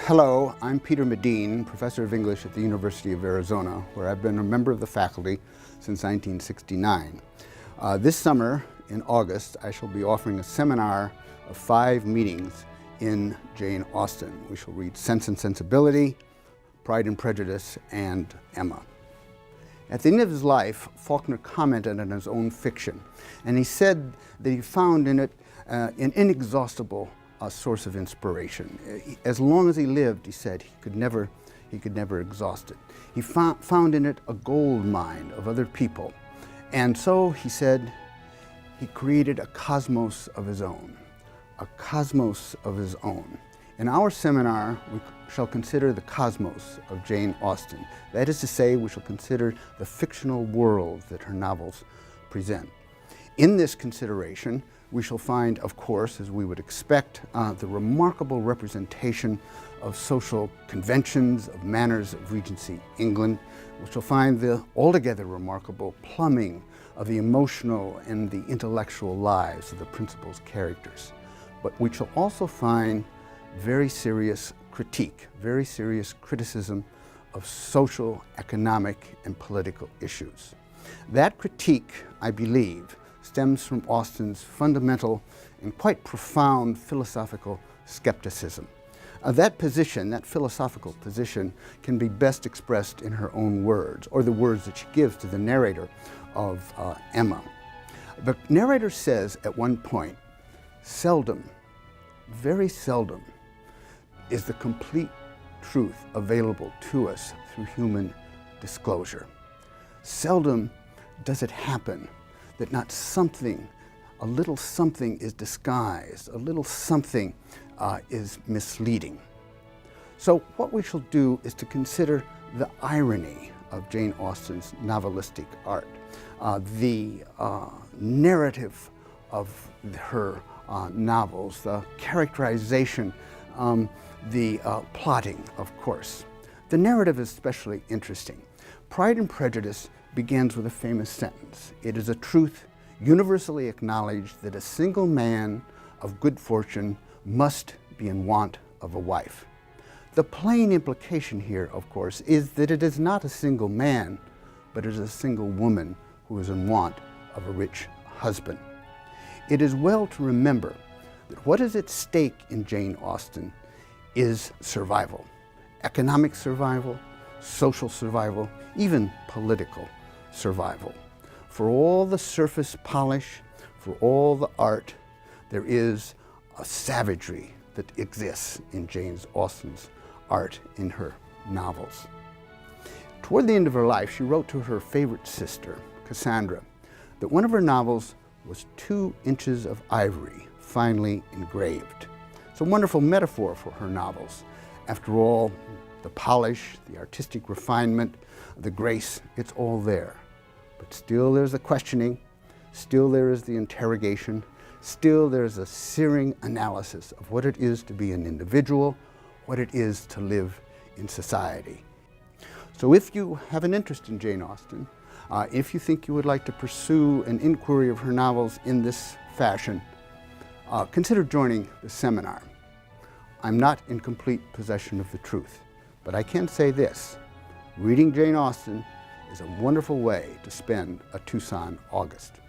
Hello, I'm Peter Medine, professor of English at the University of Arizona, where I've been a member of the faculty since 1969. This summer, in August, I shall be offering a seminar of 5 meetings in Jane Austen. We shall read Sense and Sensibility, Pride and Prejudice, and Emma. At the end of his life, Faulkner commented on his own fiction, and he said that he found in it an inexhaustible source of inspiration. As long as he lived, he said, he could never exhaust it. He found in it a gold mine of other people. And so, he said, he created a cosmos of his own. A cosmos of his own. In our seminar, we shall consider the cosmos of Jane Austen. That is to say, we shall consider the fictional world that her novels present. In this consideration, we shall find, of course, as we would expect, the remarkable representation of social conventions, of manners of Regency England. We shall find the altogether remarkable plumbing of the emotional and the intellectual lives of the principal's characters. But we shall also find very serious critique, very serious criticism of social, economic, and political issues. That critique, I believe, stems from Austen's fundamental and quite profound philosophical skepticism. That position, that philosophical position, can be best expressed in her own words, or the words that she gives to the narrator of Emma. The narrator says at one point, seldom, very seldom, is the complete truth available to us through human disclosure. Seldom does it happen that not something, a little something is disguised, a little something is misleading. So what we shall do is to consider the irony of Jane Austen's novelistic art, the narrative of her novels, the characterization, the plotting, of course. The narrative is especially interesting. Pride and Prejudice begins with a famous sentence. It is a truth universally acknowledged that a single man of good fortune must be in want of a wife. The plain implication here, of course, is that it is not a single man, but it is a single woman who is in want of a rich husband. It is well to remember that what is at stake in Jane Austen is survival. Economic survival, social survival, even political survival. For all the surface polish, for all the art, there is a savagery that exists in Jane Austen's art in her novels. Toward the end of her life, she wrote to her favorite sister, Cassandra, that one of her novels was 2 inches of ivory finely engraved. It's a wonderful metaphor for her novels. After all, the polish, the artistic refinement, the grace, it's all there. But still there's the questioning, still there is the interrogation, still there's a searing analysis of what it is to be an individual, what it is to live in society. So if you have an interest in Jane Austen, if you think you would like to pursue an inquiry of her novels in this fashion, consider joining the seminar. I'm not in complete possession of the truth, but I can say this: reading Jane Austen is a wonderful way to spend a Tucson August.